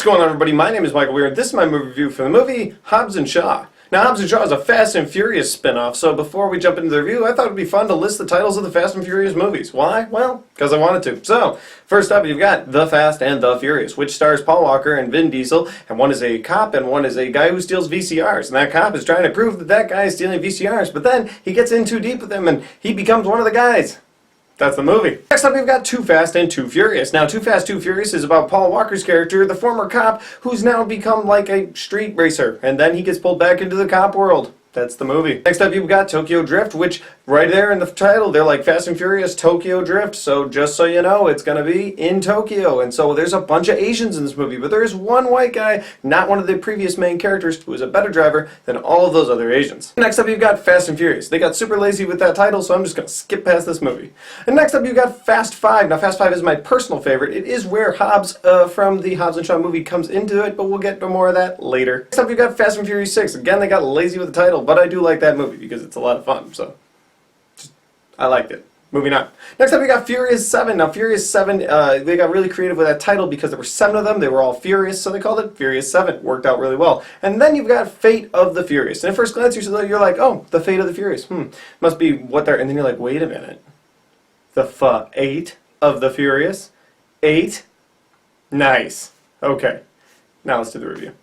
What's going on, everybody? My name is Michael Weer, and this is my movie review for the movie Hobbs and Shaw. Now, Hobbs and Shaw is a Fast and Furious spin-off, so before we jump into the review, I thought it would be fun to list the titles of the Fast and Furious movies. Why? Well, because I wanted to. So, first up, you've got The Fast and the Furious, which stars Paul Walker and Vin Diesel, and one is a cop and one is a guy who steals VCRs, and that cop is trying to prove that that guy is stealing VCRs, but then he gets in too deep with him and he becomes one of the guys. That's the movie. Next up, we've got Too Fast and Too Furious. Now, Too Fast, Too Furious is about Paul Walker's character, the former cop, who's now become like a street racer, and then he gets pulled back into the cop world. That's the movie. Next up, you've got Tokyo Drift, which right there in the title, they're like Fast and Furious Tokyo Drift. So just so you know, it's going to be in Tokyo. And so there's a bunch of Asians in this movie, but there is one white guy, not one of the previous main characters, who is a better driver than all of those other Asians. Next up, you've got Fast and Furious. They got super lazy with that title, so I'm just going to skip past this movie. And next up, you've got Fast 5. Now, Fast 5 is my personal favorite. It is where Hobbs from the Hobbs and Shaw movie comes into it, but we'll get to more of that later. Next up, you've got Fast and Furious 6. Again, they got lazy with the title, but I do like that movie because it's a lot of fun, so I liked it. Moving on. Next up, we got Furious 7. Now, Furious 7, they got really creative with that title because there were 7 of them. They were all furious, so they called it Furious 7. Worked out really well. And then you've got Fate of the Furious. And at first glance, you're like, oh, the Fate of the Furious. Must be what they're... And then you're like, wait a minute. The Fate of the Furious? 8? Nice. Okay. Now let's do the review.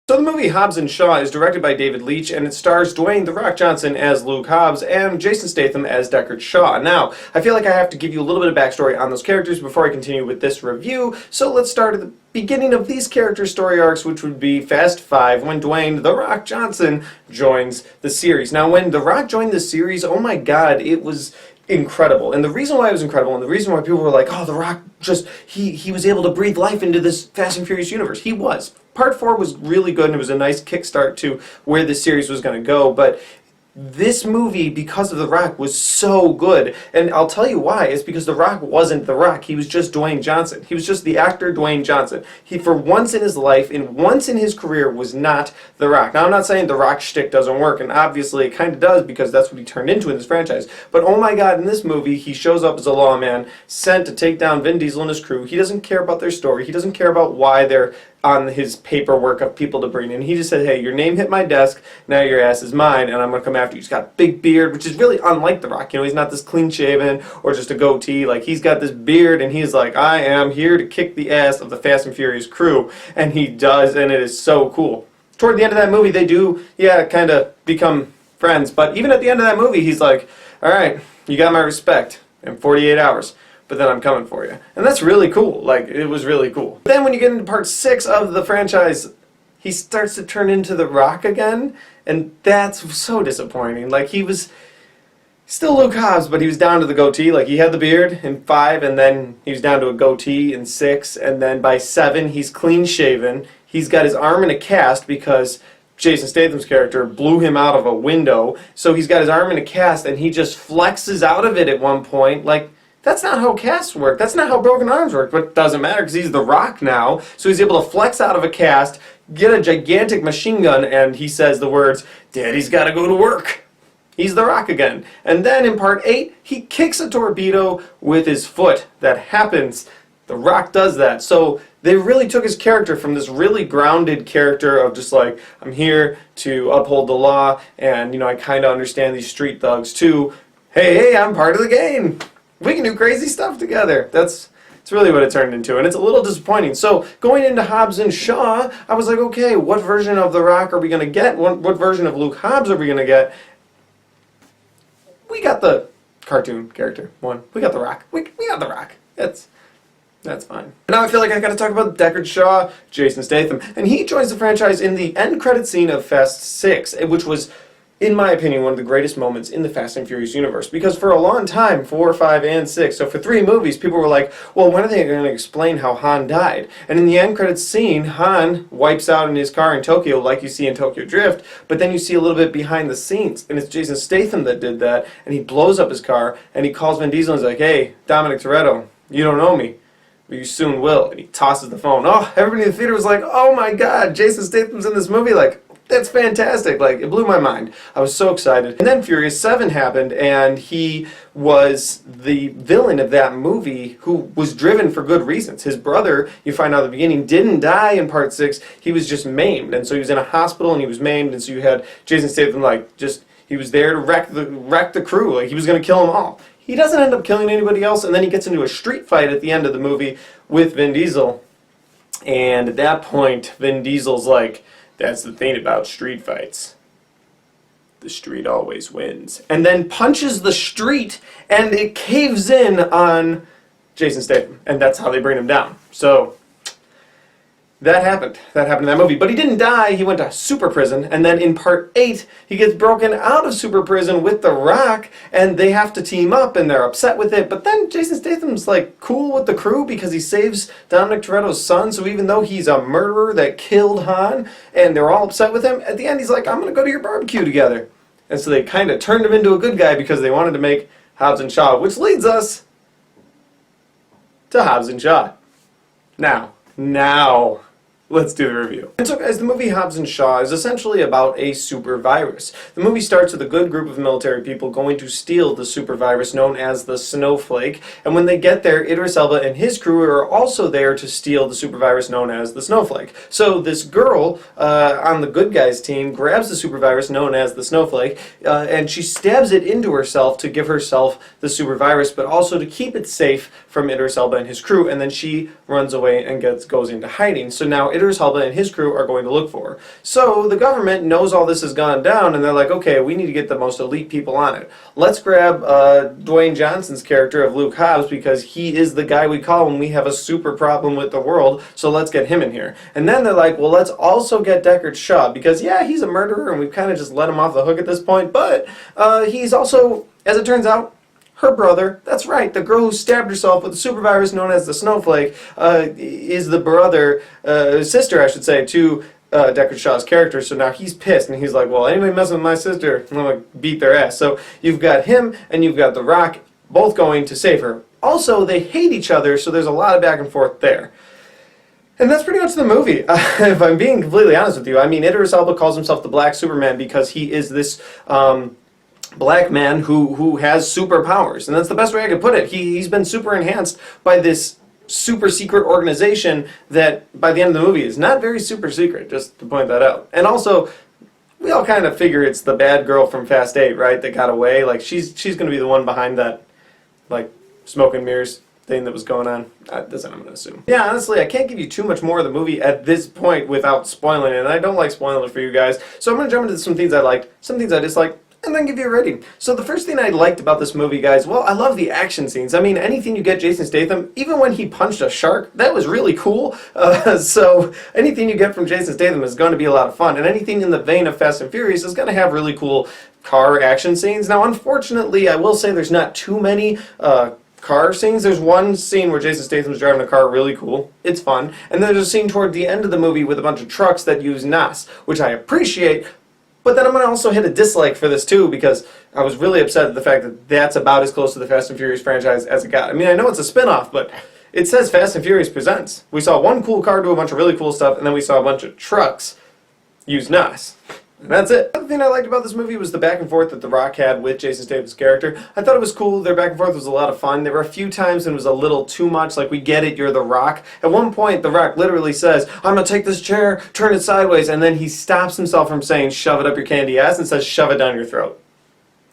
So the movie Hobbs and Shaw is directed by David Leitch, and it stars Dwayne "The Rock" Johnson as Luke Hobbs and Jason Statham as Deckard Shaw. Now, I feel like I have to give you a little bit of backstory on those characters before I continue with this review, so let's start at the beginning of these character story arcs, which would be Fast 5, when Dwayne "The Rock" Johnson joins the series. Now, when The Rock joined the series, oh my god, it was incredible. And the reason why it was incredible, and the reason why people were like, oh, The Rock just, he was able to breathe life into this Fast and Furious universe. He was. Part 4 was really good, and it was a nice kickstart to where this series was going to go, but this movie, because of The Rock, was so good. And I'll tell you why. It's because The Rock wasn't The Rock. He was just Dwayne Johnson. He was just the actor Dwayne Johnson. He, for once in his life, and once in his career, was not The Rock. Now, I'm not saying The Rock shtick doesn't work, and obviously it kind of does because that's what he turned into in this franchise. But oh my god, in this movie, he shows up as a lawman sent to take down Vin Diesel and his crew. He doesn't care about their story. He doesn't care about why they're on his paperwork of people to bring in. He just said, hey, your name hit my desk, now your ass is mine, and I'm going to come after you. He's got a big beard, which is really unlike The Rock. You know, he's not this clean-shaven or just a goatee. Like, he's got this beard, and he's like, I am here to kick the ass of the Fast and Furious crew. And he does, and it is so cool. Toward the end of that movie, they do, kind of become friends. But even at the end of that movie, he's like, all right, you got my respect in 48 hours. But then I'm coming for you. And that's really cool. Like, it was really cool. Then when you get into part 6 of the franchise, he starts to turn into The Rock again, and that's so disappointing. Like, he was still Luke Hobbs, but he was down to the goatee. Like, he had the beard in 5, and then he was down to a goatee in 6, and then by 7, he's clean-shaven. He's got his arm in a cast because Jason Statham's character blew him out of a window, so he's got his arm in a cast, and he just flexes out of it at one point. Like, that's not how casts work. That's not how broken arms work. But it doesn't matter because he's The Rock now. So he's able to flex out of a cast, get a gigantic machine gun, and he says the words, Daddy's got to go to work. He's The Rock again. And then in part 8, he kicks a torpedo with his foot. That happens. The Rock does that. So they really took his character from this really grounded character of just like, I'm here to uphold the law, and, you know, I kind of understand these street thugs, to, hey, I'm part of the game. We can do crazy stuff together. That's really what it turned into, and it's a little disappointing. So going into Hobbs and Shaw, I was like, okay, what version of The Rock are we going to get? What version of Luke Hobbs are we going to get? We got the cartoon character one. We got The Rock. We got The Rock. That's fine. Now I feel like I got to talk about Deckard Shaw, Jason Statham, and he joins the franchise in the end credit scene of Fast 6, which was, in my opinion, one of the greatest moments in the Fast and Furious universe. Because for a long time, 4, 5, and 6, so for 3 movies, people were like, well, when are they going to explain how Han died? And in the end credits scene, Han wipes out in his car in Tokyo, like you see in Tokyo Drift, but then you see a little bit behind the scenes, and it's Jason Statham that did that, and he blows up his car, and he calls Vin Diesel and he's like, hey, Dominic Toretto, you don't know me, but you soon will. And he tosses the phone. Oh, everybody in the theater was like, oh my god, Jason Statham's in this movie, like, That's fantastic. Like, it blew my mind. I was so excited. And then Furious 7 happened, and he was the villain of that movie who was driven for good reasons. His brother, you find out at the beginning, didn't die in part 6. He was just maimed. And so he was in a hospital and he was maimed, and so you had Jason Statham, like, just, he was there to wreck the crew. Like, he was going to kill them all. He doesn't end up killing anybody else, and then he gets into a street fight at the end of the movie with Vin Diesel. And at that point, Vin Diesel's like, that's the thing about street fights. The street always wins. And then punches the street, and it caves in on Jason Statham. And that's how they bring him down. So, that happened. That happened in that movie. But he didn't die. He went to super prison. And then in part 8, he gets broken out of super prison with The Rock. And they have to team up, and they're upset with it. But then Jason Statham's like cool with the crew because he saves Dominic Toretto's son. So even though he's a murderer that killed Han, and they're all upset with him, at the end he's like, I'm going to go to your barbecue together. And so they kind of turned him into a good guy because they wanted to make Hobbs and Shaw. Which leads us to Hobbs and Shaw. Now, let's do the review. And so guys, the movie Hobbs and Shaw is essentially about a super virus. The movie starts with a good group of military people going to steal the super virus known as the Snowflake, and when they get there, Idris Elba and his crew are also there to steal the super virus known as the Snowflake. So this girl on the good guys team grabs the super virus known as the Snowflake, and she stabs it into herself to give herself the super virus, but also to keep it safe from Idris Elba and his crew, and then she runs away and goes into hiding. So now Idris Elba and his crew are going to look for her. So the government knows all this has gone down, and they're like, okay, we need to get the most elite people on it. Let's grab Dwayne Johnson's character of Luke Hobbs because he is the guy we call when we have a super problem with the world, so let's get him in here. And then they're like, well, let's also get Deckard Shaw because, yeah, he's a murderer, and we've kind of just let him off the hook at this point, but he's also, as it turns out, her brother, that's right, the girl who stabbed herself with the super virus known as the Snowflake, is the brother, sister, I should say, to Deckard Shaw's character. So now he's pissed, and he's like, well, anybody messing with my sister, I'm going to beat their ass. So you've got him, and you've got The Rock, both going to save her. Also, they hate each other, so there's a lot of back and forth there. And that's pretty much the movie, if I'm being completely honest with you. I mean, Idris Elba calls himself the Black Superman because he is this black man who has superpowers, and that's the best way I could put it. He's been super enhanced by this super secret organization that by the end of the movie is not very super secret, just to point that out. And also, we all kind of figure it's the bad girl from Fast 8, right, that got away. Like, she's going to be the one behind that, like, smoke and mirrors thing that was going on. That's what I'm going to assume. Yeah, honestly, I can't give you too much more of the movie at this point without spoiling it, and I don't like spoiling it for you guys. So I'm going to jump into some things I liked, some things I disliked, and then give you a rating. So the first thing I liked about this movie, guys, well, I love the action scenes. I mean, anything you get Jason Statham, even when he punched a shark, that was really cool. So anything you get from Jason Statham is going to be a lot of fun. And anything in the vein of Fast and Furious is going to have really cool car action scenes. Now, unfortunately, I will say there's not too many car scenes. There's one scene where Jason Statham's driving a car, really cool. It's fun. And then there's a scene toward the end of the movie with a bunch of trucks that use NOS, which I appreciate. But then I'm going to also hit a dislike for this too because I was really upset at the fact that that's about as close to the Fast and Furious franchise as it got. I mean, I know it's a spin-off, but it says Fast and Furious Presents. We saw one cool car do a bunch of really cool stuff, and then we saw a bunch of trucks use NOS. And that's it. The other thing I liked about this movie was the back and forth that The Rock had with Jason Statham's character. I thought it was cool. Their back and forth was a lot of fun. There were a few times when it was a little too much, like, we get it, you're The Rock. At one point, The Rock literally says, I'm going to take this chair, turn it sideways, and then he stops himself from saying, shove it up your candy ass, and says, shove it down your throat.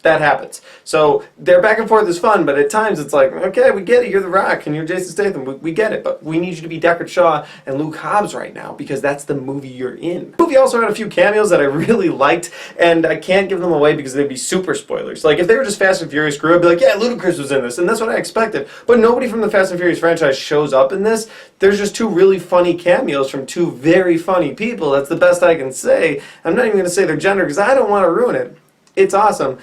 That happens. So their back and forth is fun, but at times it's like, okay, we get it, you're The Rock, and you're Jason Statham, we get it, but we need you to be Deckard Shaw and Luke Hobbs right now, because that's the movie you're in. The movie also had a few cameos that I really liked, and I can't give them away because they'd be super spoilers. Like, if they were just Fast and Furious crew, I'd be like, yeah, Ludacris was in this, and that's what I expected. But nobody from the Fast and Furious franchise shows up in this. There's just two really funny cameos from two very funny people. That's the best I can say. I'm not even going to say their gender because I don't want to ruin it. It's awesome.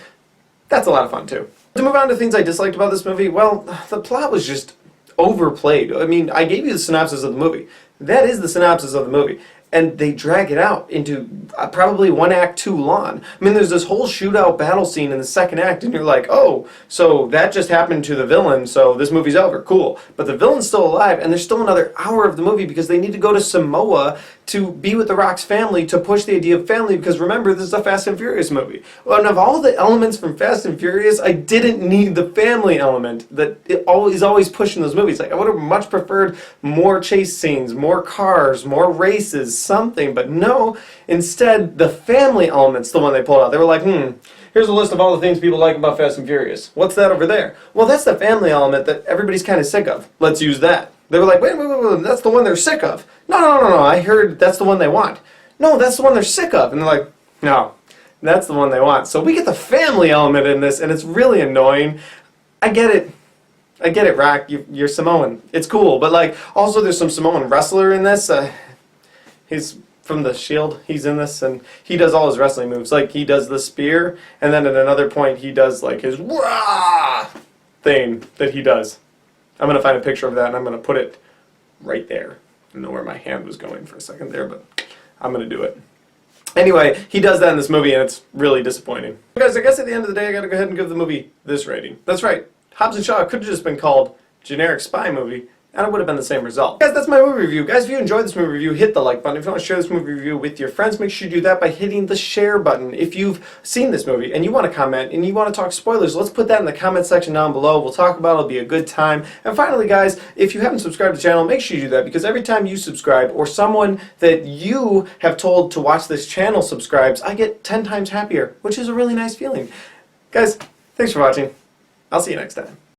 That's a lot of fun, too. To move on to things I disliked about this movie, well, the plot was just overplayed. I mean, I gave you the synopsis of the movie. That is the synopsis of the movie. And they drag it out into probably one act too long. I mean, there's this whole shootout battle scene in the second act, and you're like, oh, so that just happened to the villain, so this movie's over. Cool. But the villain's still alive, and there's still another hour of the movie because they need to go to Samoa to be with The Rock's family, to push the idea of family, because remember, this is a Fast and Furious movie. Well, and of all the elements from Fast and Furious, I didn't need the family element that is always pushed in those movies. Like, I would have much preferred more chase scenes, more cars, more races, something, but no, instead, the family element's the one they pulled out. They were like, here's a list of all the things people like about Fast and Furious. What's that over there? Well, that's the family element that everybody's kind of sick of. Let's use that. They were like, wait, that's the one they're sick of. No, I heard that's the one they want. No, that's the one they're sick of. And they're like, no, that's the one they want. So we get the family element in this, and it's really annoying. I get it, Rock. You're Samoan. It's cool. But, like, also there's some Samoan wrestler in this. He's from the Shield. He's in this, and he does all his wrestling moves. Like, he does the spear, and then at another point he does, like, his rah thing that he does. I'm going to find a picture of that, and I'm going to put it right there. I don't know where my hand was going for a second there, but I'm going to do it. Anyway, he does that in this movie, and it's really disappointing. Guys, I guess at the end of the day, I got to go ahead and give the movie this rating. That's right. Hobbs and Shaw could have just been called Generic Spy Movie, and it would have been the same result. Guys, that's my movie review. Guys, if you enjoyed this movie review, hit the like button. If you want to share this movie review with your friends, make sure you do that by hitting the share button. If you've seen this movie and you want to comment and you want to talk spoilers, let's put that in the comment section down below. We'll talk about it. It'll be a good time. And finally, guys, if you haven't subscribed to the channel, make sure you do that, because every time you subscribe or someone that you have told to watch this channel subscribes, I get 10 times happier, which is a really nice feeling. Guys, thanks for watching. I'll see you next time.